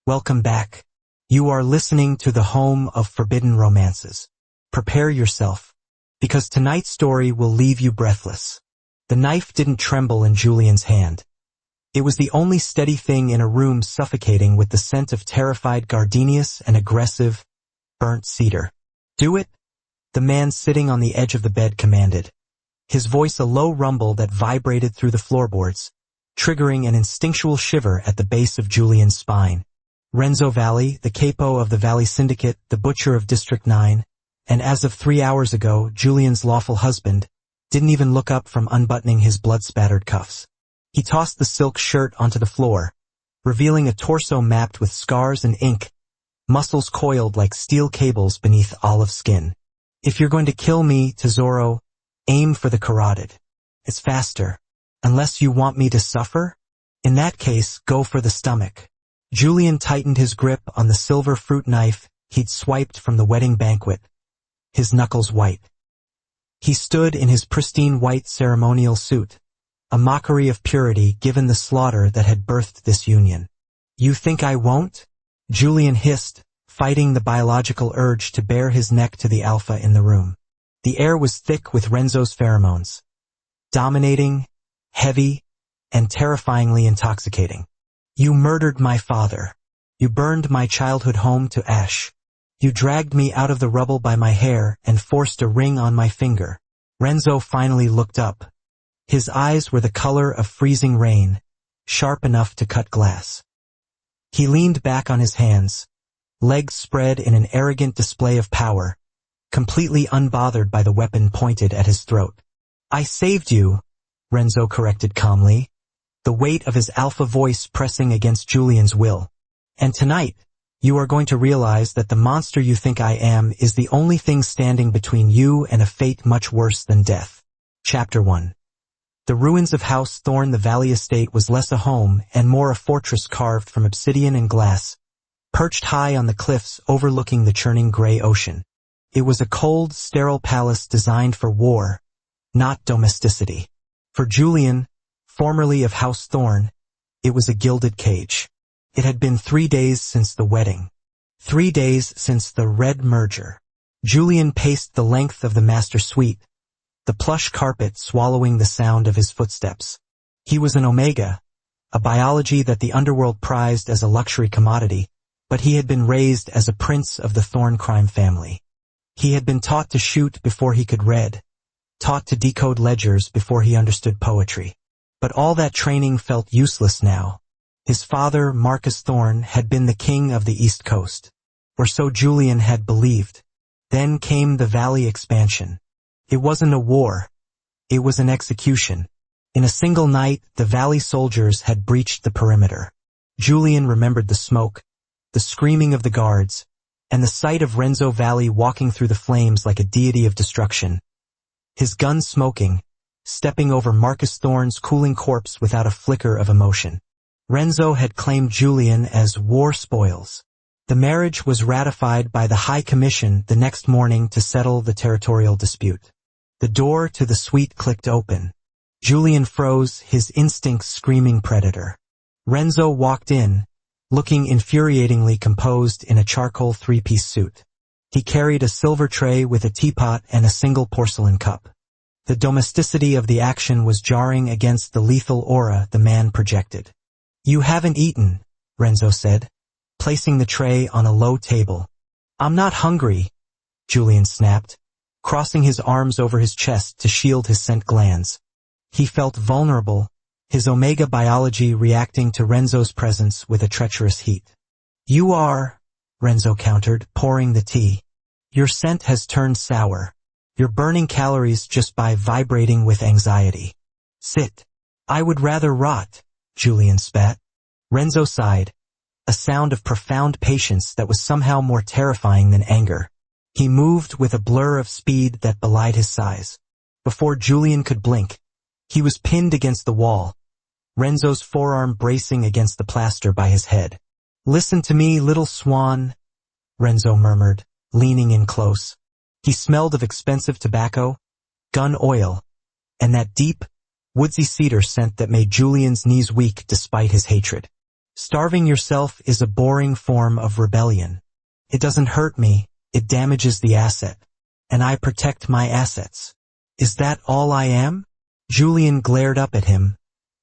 Welcome back. You are listening to the home of forbidden romances. Prepare yourself, because tonight's story will leave you breathless. The knife didn't tremble in Julian's hand. It was the only steady thing in a room suffocating with the scent of terrified gardenias and aggressive, burnt cedar. "Do it," the man sitting on the edge of the bed commanded, his voice a low rumble that vibrated through the floorboards, triggering an instinctual shiver at the base of Julian's spine. Renzo Valley, the capo of the Valley Syndicate, the butcher of District 9, and as of 3 hours ago, Julian's lawful husband, didn't even look up from unbuttoning his blood-spattered cuffs. He tossed the silk shirt onto the floor, revealing a torso mapped with scars and ink, muscles coiled like steel cables beneath olive skin. "If you're going to kill me, Tesoro, aim for the carotid. It's faster. Unless you want me to suffer? In that case, go for the stomach." Julian tightened his grip on the silver fruit knife he'd swiped from the wedding banquet, his knuckles white. He stood in his pristine white ceremonial suit, a mockery of purity given the slaughter that had birthed this union. "You think I won't?" Julian hissed, fighting the biological urge to bare his neck to the alpha in the room. The air was thick with Renzo's pheromones, dominating, heavy, and terrifyingly intoxicating. "You murdered my father. You burned my childhood home to ash. You dragged me out of the rubble by my hair and forced a ring on my finger." Renzo finally looked up. His eyes were the color of freezing rain, sharp enough to cut glass. He leaned back on his hands, legs spread in an arrogant display of power, completely unbothered by the weapon pointed at his throat. "I saved you," Renzo corrected calmly, the weight of his alpha voice pressing against Julian's will. "And tonight, you are going to realize that the monster you think I am is the only thing standing between you and a fate much worse than death." Chapter 1. The ruins of House Thorn. The Valley Estate was less a home and more a fortress carved from obsidian and glass, perched high on the cliffs overlooking the churning gray ocean. It was a cold, sterile palace designed for war, not domesticity. For Julian, formerly of House Thorn, it was a gilded cage. It had been 3 days since the wedding. 3 days since the red merger. Julian paced the length of the master suite, the plush carpet swallowing the sound of his footsteps. He was an Omega, a biology that the underworld prized as a luxury commodity, but he had been raised as a prince of the Thorn crime family. He had been taught to shoot before he could read, taught to decode ledgers before he understood poetry. But all that training felt useless now. His father, Marcus Thorn, had been the king of the East Coast, or so Julian had believed. Then came the Valley expansion. It wasn't a war. It was an execution. In a single night, the Valley soldiers had breached the perimeter. Julian remembered the smoke, the screaming of the guards, and the sight of Renzo Valley walking through the flames like a deity of destruction. His gun smoking, stepping over Marcus Thorn's cooling corpse without a flicker of emotion. Renzo had claimed Julian as war spoils. The marriage was ratified by the High Commission the next morning to settle the territorial dispute. The door to the suite clicked open. Julian froze, his instincts screaming predator. Renzo walked in, looking infuriatingly composed in a charcoal 3-piece suit. He carried a silver tray with a teapot and a single porcelain cup. The domesticity of the action was jarring against the lethal aura the man projected. "You haven't eaten," Renzo said, placing the tray on a low table. "I'm not hungry," Julian snapped, crossing his arms over his chest to shield his scent glands. He felt vulnerable, his Omega biology reacting to Renzo's presence with a treacherous heat. "You are," Renzo countered, pouring the tea. "Your scent has turned sour. You're burning calories just by vibrating with anxiety. Sit." "I would rather rot," Julian spat. Renzo sighed, a sound of profound patience that was somehow more terrifying than anger. He moved with a blur of speed that belied his size. Before Julian could blink, he was pinned against the wall, Renzo's forearm bracing against the plaster by his head. "Listen to me, little swan," Renzo murmured, leaning in close. He smelled of expensive tobacco, gun oil, and that deep, woodsy cedar scent that made Julian's knees weak despite his hatred. Starving yourself is a boring form of rebellion. It doesn't hurt me, it damages the asset. And I protect my assets. Is that all I am? Julian glared up at him,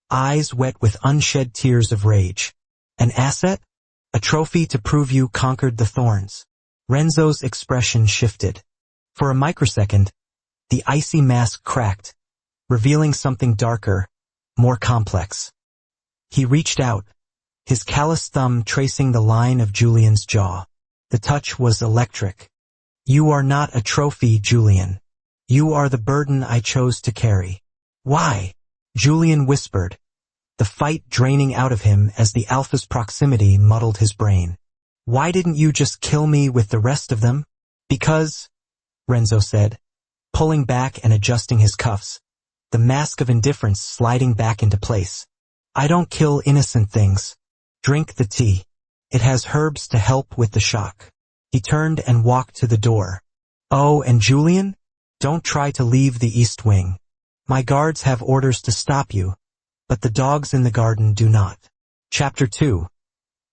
eyes wet with unshed tears of rage. An asset? A trophy to prove you conquered the thorns. Renzo's expression shifted. For a microsecond, the icy mask cracked, revealing something darker, more complex. He reached out, his callous thumb tracing the line of Julian's jaw. The touch was electric. You are not a trophy, Julian. You are the burden I chose to carry. Why? Julian whispered, the fight draining out of him as the Alpha's proximity muddled his brain. Why didn't you just kill me with the rest of them? Because, Renzo said, pulling back and adjusting his cuffs, the mask of indifference sliding back into place. I don't kill innocent things. Drink the tea. It has herbs to help with the shock. He turned and walked to the door. Oh, and Julian? Don't try to leave the East Wing. My guards have orders to stop you, but the dogs in the garden do not. Chapter 2.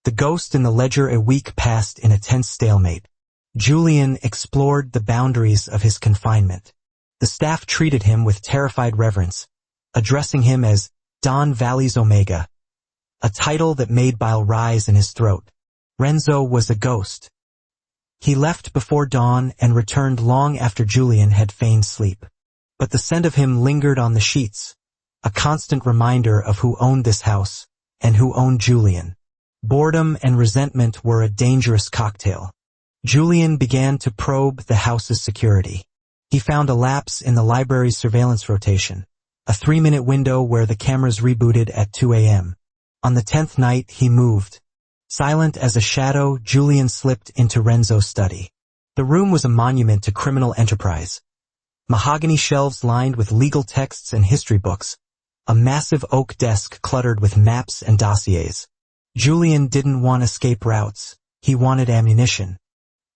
The ghost in the ledger. A week passed in a tense stalemate. Julian explored the boundaries of his confinement. The staff treated him with terrified reverence, addressing him as Don Valley's Omega, a title that made bile rise in his throat. Renzo was a ghost. He left before dawn and returned long after Julian had feigned sleep. But the scent of him lingered on the sheets, a constant reminder of who owned this house and who owned Julian. Boredom and resentment were a dangerous cocktail. Julian began to probe the house's security. He found a lapse in the library's surveillance rotation, a 3-minute window where the cameras rebooted at 2 a.m. On the 10th night, he moved. Silent as a shadow, Julian slipped into Renzo's study. The room was a monument to criminal enterprise. Mahogany shelves lined with legal texts and history books, a massive oak desk cluttered with maps and dossiers. Julian didn't want escape routes. He wanted ammunition.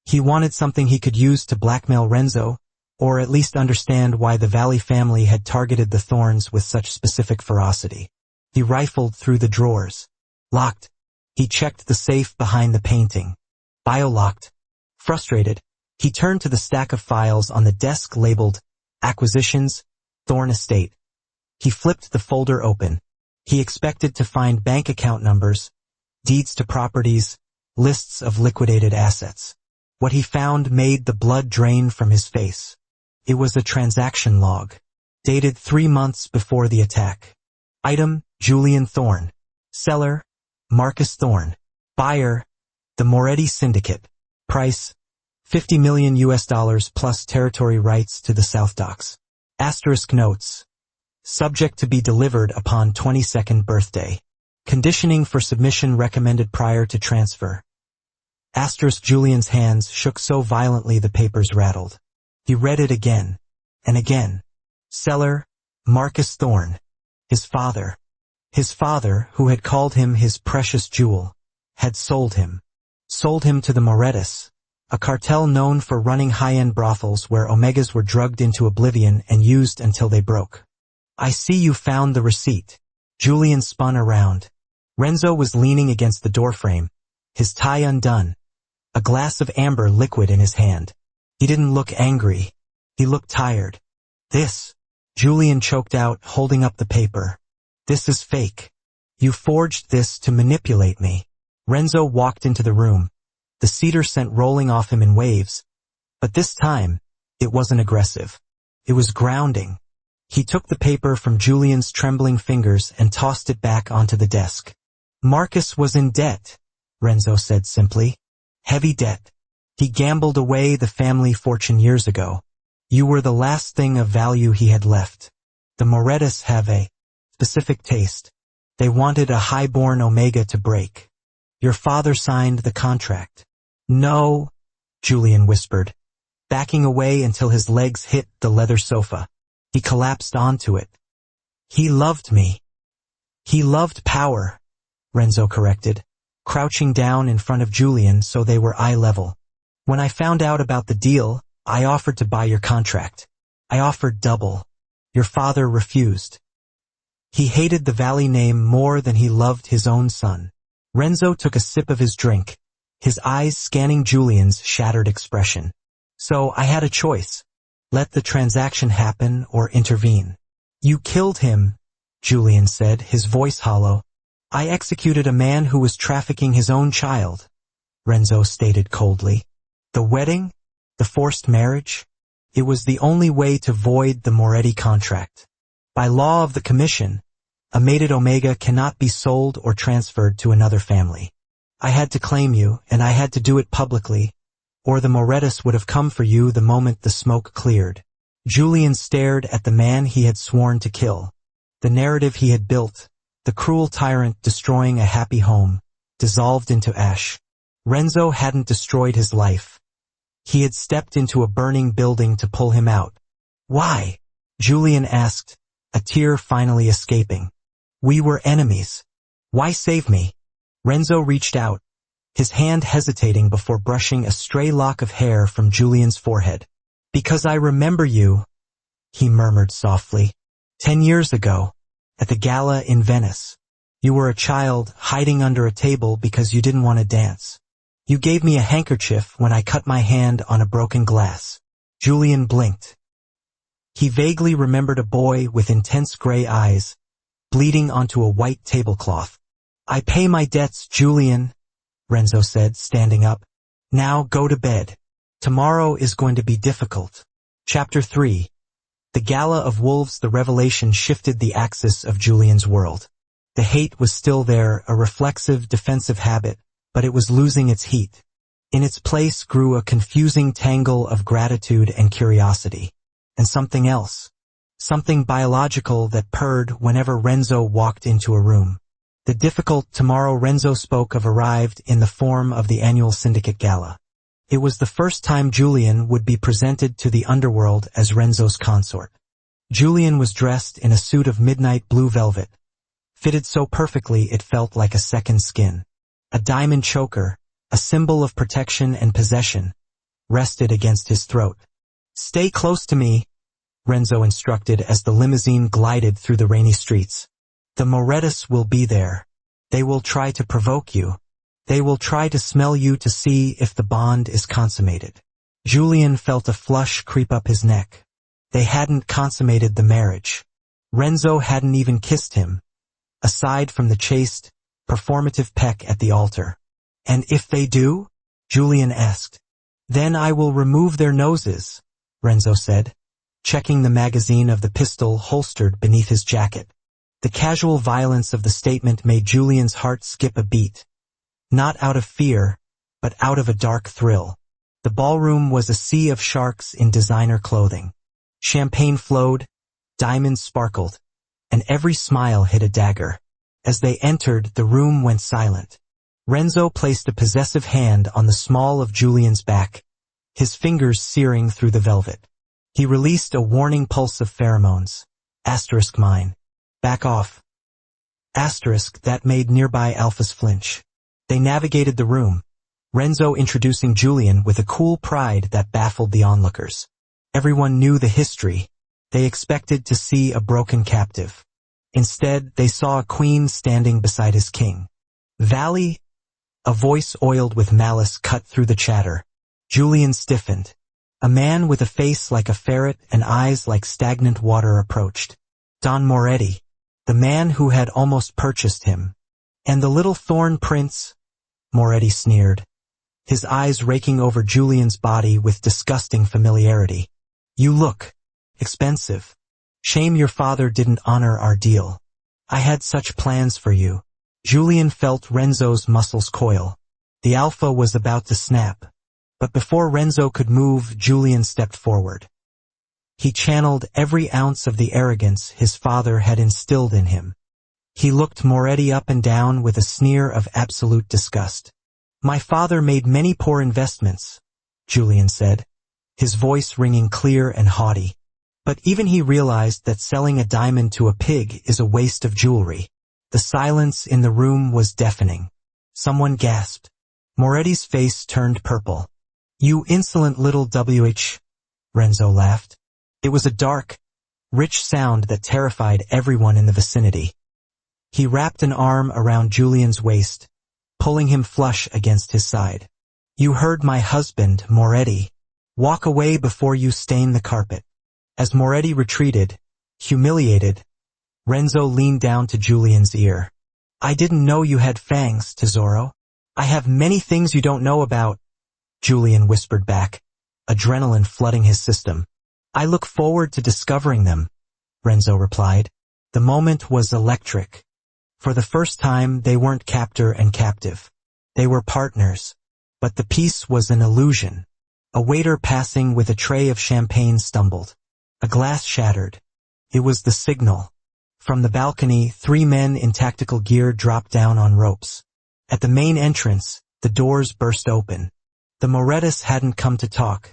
He wanted something he could use to blackmail Renzo, or at least understand why the Valley family had targeted the Thorns with such specific ferocity. He rifled through the drawers. Locked. He checked the safe behind the painting. Bio-locked. Frustrated, he turned to the stack of files on the desk labeled Acquisitions, Thorn Estate. He flipped the folder open. He expected to find bank account numbers, deeds to properties, lists of liquidated assets. What he found made the blood drain from his face. It was a transaction log, dated 3 months before the attack. Item, Julian Thorn. Seller, Marcus Thorn. Buyer, the Moretti Syndicate. Price, $50 million plus territory rights to the South Docks. Asterisk notes. Subject to be delivered upon 22nd birthday. Conditioning for submission recommended prior to transfer. Asterisk. Julian's hands shook so violently the papers rattled. He read it again and again. Seller, Marcus Thorn. His father. His father, who had called him his precious jewel, had sold him. Sold him to the Morettis, a cartel known for running high-end brothels where Omegas were drugged into oblivion and used until they broke. I see you found the receipt. Julian spun around. Renzo was leaning against the doorframe, his tie undone, a glass of amber liquid in his hand. He didn't look angry. He looked tired. This, Julian choked out, holding up the paper. This is fake. You forged this to manipulate me. Renzo walked into the room, the cedar scent rolling off him in waves. But this time, it wasn't aggressive. It was grounding. He took the paper from Julian's trembling fingers and tossed it back onto the desk. Marcus was in debt, Renzo said simply. Heavy debt. He gambled away the family fortune years ago. You were the last thing of value he had left. The Morettis have a specific taste. They wanted a high-born Omega to break. Your father signed the contract. No, Julian whispered, backing away until his legs hit the leather sofa. He collapsed onto it. He loved me. He loved power, Renzo corrected, crouching down in front of Julian so they were eye level. When I found out about the deal, I offered to buy your contract. I offered double. Your father refused. He hated the Valley name more than he loved his own son. Renzo took a sip of his drink, his eyes scanning Julian's shattered expression. So I had a choice. Let the transaction happen or intervene. You killed him, Julian said, his voice hollow. I executed a man who was trafficking his own child, Renzo stated coldly. The wedding? The forced marriage? It was the only way to void the Moretti contract. By law of the commission, a mated Omega cannot be sold or transferred to another family. I had to claim you, and I had to do it publicly, or the Morettis would have come for you the moment the smoke cleared. Julian stared at the man he had sworn to kill. The narrative he had built, the cruel tyrant destroying a happy home, dissolved into ash. Renzo hadn't destroyed his life. He had stepped into a burning building to pull him out. Why? Julian asked, a tear finally escaping. We were enemies. Why save me? Renzo reached out, his hand hesitating before brushing a stray lock of hair from Julian's forehead. Because I remember you, he murmured softly. 10 years ago, at the gala in Venice. You were a child hiding under a table because you didn't want to dance. You gave me a handkerchief when I cut my hand on a broken glass. Julian blinked. He vaguely remembered a boy with intense gray eyes, bleeding onto a white tablecloth. I pay my debts, Julian, Renzo said, standing up. Now go to bed. Tomorrow is going to be difficult. Chapter 3. The Gala of Wolves. The revelation shifted the axis of Julian's world. The hate was still there, a reflexive, defensive habit, but it was losing its heat. In its place grew a confusing tangle of gratitude and curiosity. And something else. Something biological that purred whenever Renzo walked into a room. The difficult tomorrow Renzo spoke of arrived in the form of the annual syndicate gala. It was the first time Julian would be presented to the underworld as Renzo's consort. Julian was dressed in a suit of midnight blue velvet, fitted so perfectly it felt like a second skin. A diamond choker, a symbol of protection and possession, rested against his throat. Stay close to me, Renzo instructed as the limousine glided through the rainy streets. The Morettis will be there. They will try to provoke you. They will try to smell you to see if the bond is consummated. Julian felt a flush creep up his neck. They hadn't consummated the marriage. Renzo hadn't even kissed him, aside from the chaste, performative peck at the altar. And if they do? Julian asked. Then I will remove their noses, Renzo said, checking the magazine of the pistol holstered beneath his jacket. The casual violence of the statement made Julian's heart skip a beat. Not out of fear, but out of a dark thrill. The ballroom was a sea of sharks in designer clothing. Champagne flowed, diamonds sparkled, and every smile hit a dagger. As they entered, the room went silent. Renzo placed a possessive hand on the small of Julian's back, his fingers searing through the velvet. He released a warning pulse of pheromones. Asterisk mine. Back off. Asterisk that made nearby alphas flinch. They navigated the room, Renzo introducing Julian with a cool pride that baffled the onlookers. Everyone knew the history. They expected to see a broken captive. Instead, they saw a queen standing beside his king. Valley? A voice oiled with malice cut through the chatter. Julian stiffened. A man with a face like a ferret and eyes like stagnant water approached. Don Moretti, the man who had almost purchased him. And the little thorn prince? Moretti sneered, his eyes raking over Julian's body with disgusting familiarity. You look expensive. Shame your father didn't honor our deal. I had such plans for you. Julian felt Renzo's muscles coil. The alpha was about to snap. But before Renzo could move, Julian stepped forward. He channeled every ounce of the arrogance his father had instilled in him. He looked Moretti up and down with a sneer of absolute disgust. My father made many poor investments, Julian said, his voice ringing clear and haughty. But even he realized that selling a diamond to a pig is a waste of jewelry. The silence in the room was deafening. Someone gasped. Moretti's face turned purple. You insolent little WH, Renzo laughed. It was a dark, rich sound that terrified everyone in the vicinity. He wrapped an arm around Julian's waist, pulling him flush against his side. "You heard my husband, Moretti. Walk away before you stain the carpet." As Moretti retreated, humiliated, Renzo leaned down to Julian's ear. "I didn't know you had fangs, Tesoro." "I have many things you don't know about," Julian whispered back, adrenaline flooding his system. "I look forward to discovering them," Renzo replied. The moment was electric. For the first time, they weren't captor and captive. They were partners. But the peace was an illusion. A waiter passing with a tray of champagne stumbled. A glass shattered. It was the signal. From the balcony, 3 men in tactical gear dropped down on ropes. At the main entrance, the doors burst open. The Morettis hadn't come to talk.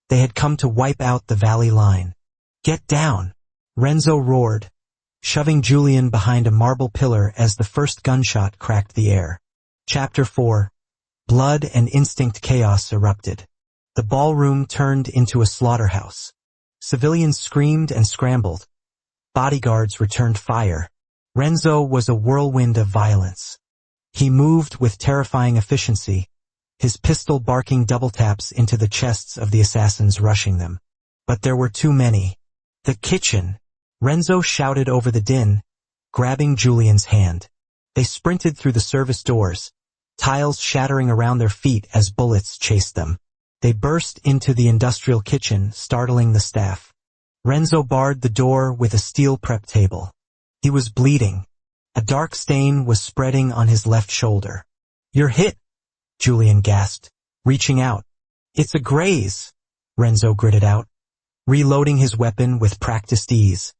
They had come to wipe out the valley line. "Get down!" Renzo roared, shoving Julian behind a marble pillar as the first gunshot cracked the air. Chapter 4. Blood and instinct chaos erupted. The ballroom turned into a slaughterhouse. Civilians screamed and scrambled. Bodyguards returned fire. Renzo was a whirlwind of violence. He moved with terrifying efficiency, his pistol barking double taps into the chests of the assassins rushing them. But there were too many. "The kitchen!" Renzo shouted over the din, grabbing Julian's hand. They sprinted through the service doors, tiles shattering around their feet as bullets chased them. They burst into the industrial kitchen, startling the staff. Renzo barred the door with a steel prep table. He was bleeding. A dark stain was spreading on his left shoulder. "You're hit," Julian gasped, reaching out. "It's a graze," Renzo gritted out, reloading his weapon with practiced ease.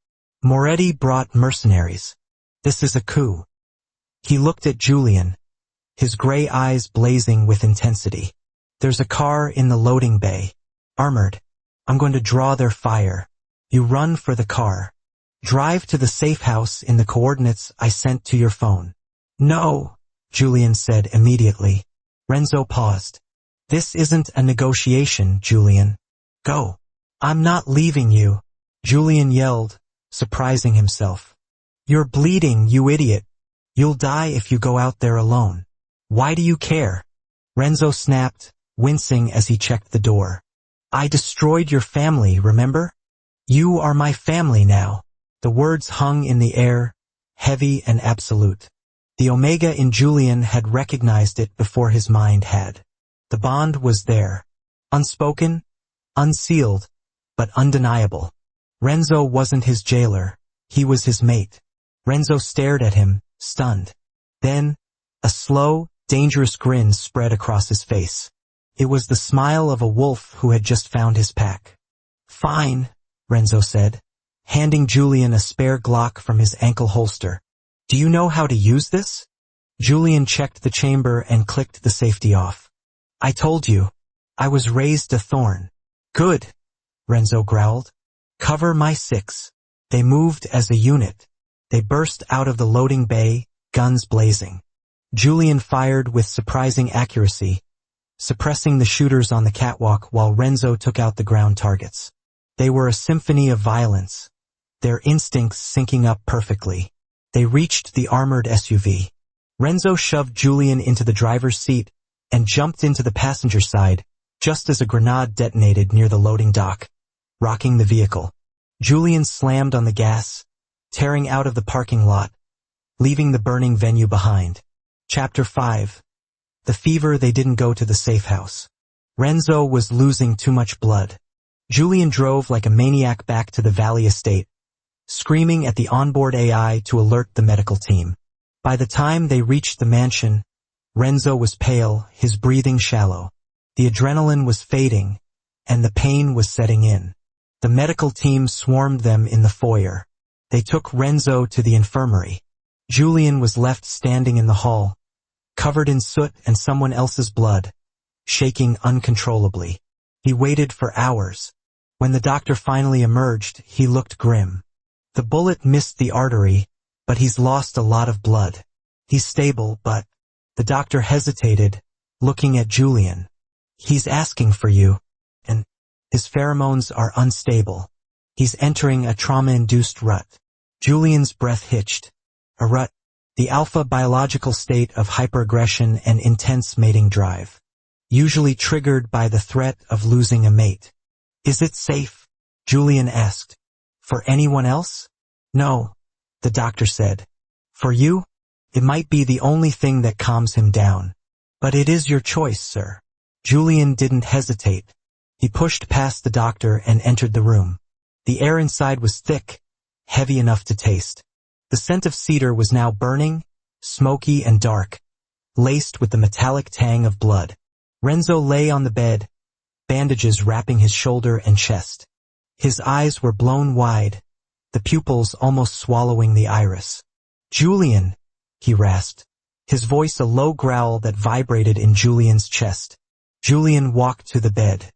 Moretti brought mercenaries. "This is a coup." He looked at Julian, his gray eyes blazing with intensity. "There's a car in the loading bay, armored. I'm going to draw their fire. You run for the car. Drive to the safe house in the coordinates I sent to your phone." "No," Julian said immediately. Renzo paused. "This isn't a negotiation, Julian. Go." "I'm not leaving you," Julian yelled, surprising himself. "You're bleeding, you idiot. You'll die if you go out there alone. Why do you care?" Renzo snapped, wincing as he checked the door. "I destroyed your family, remember? You are my family now." The words hung in the air, heavy and absolute. The Omega in Julian had recognized it before his mind had. The bond was there. Unspoken, unsealed, but undeniable. Renzo wasn't his jailer, he was his mate. Renzo stared at him, stunned. Then, a slow, dangerous grin spread across his face. It was the smile of a wolf who had just found his pack. "Fine," Renzo said, handing Julian a spare Glock from his ankle holster. "Do you know how to use this?" Julian checked the chamber and clicked the safety off. "I told you. I was raised a thorn." "Good," Renzo growled. "Cover my 6. They moved as a unit. They burst out of the loading bay, guns blazing. Julian fired with surprising accuracy, suppressing the shooters on the catwalk while Renzo took out the ground targets. They were a symphony of violence, their instincts syncing up perfectly. They reached the armored SUV. Renzo shoved Julian into the driver's seat and jumped into the passenger side just as a grenade detonated near the loading dock, rocking the vehicle. Julian slammed on the gas, tearing out of the parking lot, leaving the burning venue behind. Chapter 5. The fever. They didn't go to the safe house. Renzo was losing too much blood. Julian drove like a maniac back to the Valley estate, screaming at the onboard AI to alert the medical team. By the time they reached the mansion, Renzo was pale, his breathing shallow. The adrenaline was fading, and the pain was setting in. The medical team swarmed them in the foyer. They took Renzo to the infirmary. Julian was left standing in the hall, covered in soot and someone else's blood, shaking uncontrollably. He waited for hours. When the doctor finally emerged, he looked grim. "The bullet missed the artery, but he's lost a lot of blood. He's stable, but..." The doctor hesitated, looking at Julian. "He's asking for you, and his pheromones are unstable. He's entering a trauma-induced rut." Julian's breath hitched. "A rut?" the alpha biological state of hyperaggression and intense mating drive, usually triggered by the threat of losing a mate. Is it safe? Julian asked. For anyone else? No, the doctor said. For you? It might be the only thing that calms him down. But it is your choice, sir. Julian didn't hesitate. He pushed past the doctor and entered the room. The air inside was thick, heavy enough to taste. The scent of cedar was now burning, smoky and dark, laced with the metallic tang of blood. Renzo lay on the bed, bandages wrapping his shoulder and chest. His eyes were blown wide, the pupils almost swallowing the iris. Julian, he rasped, his voice a low growl that vibrated in Julian's chest. Julian walked to the bed.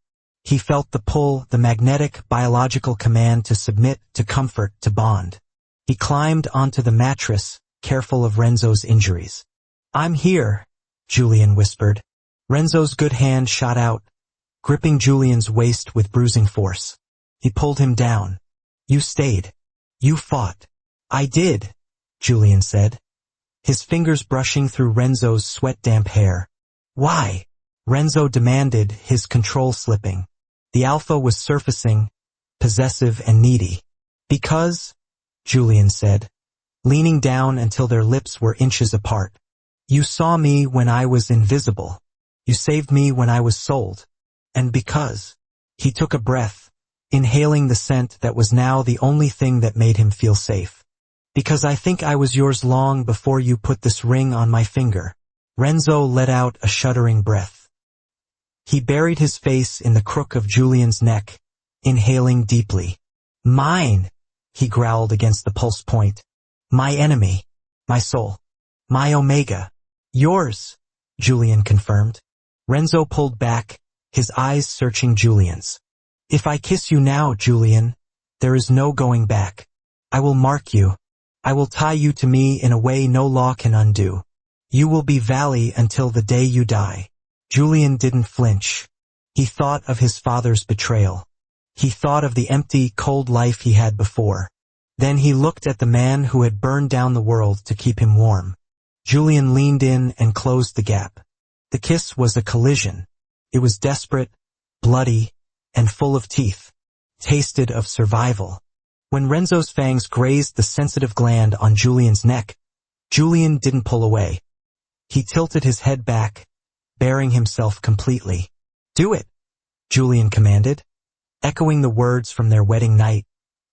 He felt the pull, the magnetic, biological command to submit, to comfort, to bond. He climbed onto the mattress, careful of Renzo's injuries. I'm here, Julian whispered. Renzo's good hand shot out, gripping Julian's waist with bruising force. He pulled him down. You stayed. You fought. I did, Julian said, his fingers brushing through Renzo's sweat-damp hair. Why? Renzo demanded, his control slipping. The alpha was surfacing, possessive and needy. Because, Julian said, leaning down until their lips were inches apart. You saw me when I was invisible. You saved me when I was sold. And because. He took a breath, inhaling the scent that was now the only thing that made him feel safe. Because I think I was yours long before you put this ring on my finger. Renzo let out a shuddering breath. He buried his face in the crook of Julian's neck, inhaling deeply. Mine, he growled against the pulse point. My enemy. My soul. My Omega. Yours, Julian confirmed. Renzo pulled back, his eyes searching Julian's. If I kiss you now, Julian, there is no going back. I will mark you. I will tie you to me in a way no law can undo. You will be Valley until the day you die. Julian didn't flinch. He thought of his father's betrayal. He thought of the empty, cold life he had before. Then he looked at the man who had burned down the world to keep him warm. Julian leaned in and closed the gap. The kiss was a collision. It was desperate, bloody, and full of teeth, tasted of survival. When Renzo's fangs grazed the sensitive gland on Julian's neck, Julian didn't pull away. He tilted his head back, baring himself completely. Do it, Julian commanded, echoing the words from their wedding night,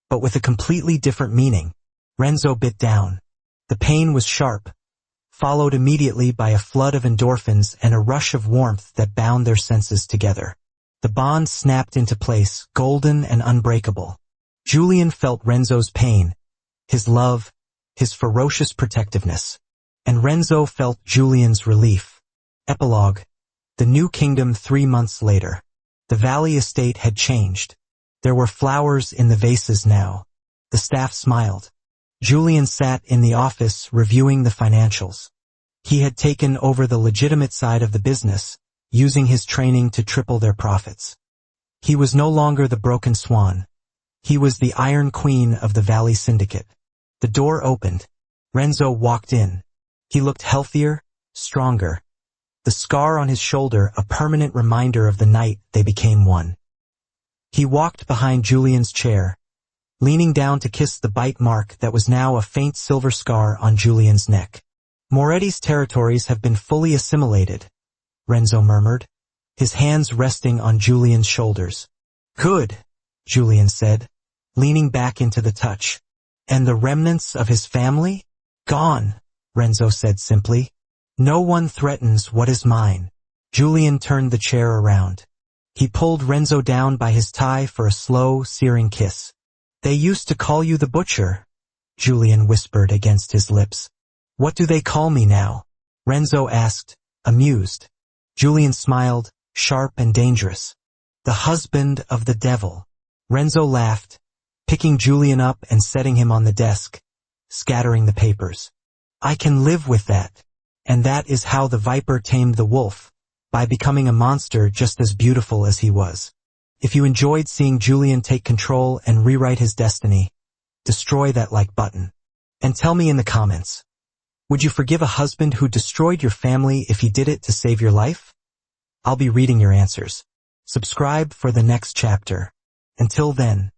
but with a completely different meaning. Renzo bit down. The pain was sharp, followed immediately by a flood of endorphins and a rush of warmth that bound their senses together. The bond snapped into place, golden and unbreakable. Julian felt Renzo's pain, his love, his ferocious protectiveness. And Renzo felt Julian's relief. Epilogue. The New Kingdom 3 months later. The Valley estate had changed. There were flowers in the vases now. The staff smiled. Julian sat in the office reviewing the financials. He had taken over the legitimate side of the business, using his training to triple their profits. He was no longer the broken swan. He was the Iron Queen of the Valley Syndicate. The door opened. Renzo walked in. He looked healthier, stronger. The scar on his shoulder a permanent reminder of the night they became one. He walked behind Julian's chair, leaning down to kiss the bite mark that was now a faint silver scar on Julian's neck. Moretti's territories have been fully assimilated, Renzo murmured, his hands resting on Julian's shoulders. Good, Julian said, leaning back into the touch. And the remnants of his family? Gone, Renzo said simply. No one threatens what is mine. Julian turned the chair around. He pulled Renzo down by his tie for a slow, searing kiss. They used to call you the butcher, Julian whispered against his lips. What do they call me now? Renzo asked, amused. Julian smiled, sharp and dangerous. The husband of the devil. Renzo laughed, picking Julian up and setting him on the desk, scattering the papers. I can live with that. And that is how the viper tamed the wolf, by becoming a monster just as beautiful as he was. If you enjoyed seeing Julian take control and rewrite his destiny, destroy that like button. And tell me in the comments, Would you forgive a husband who destroyed your family if he did it to save your life? I'll be reading your answers. Subscribe for the next chapter. Until then,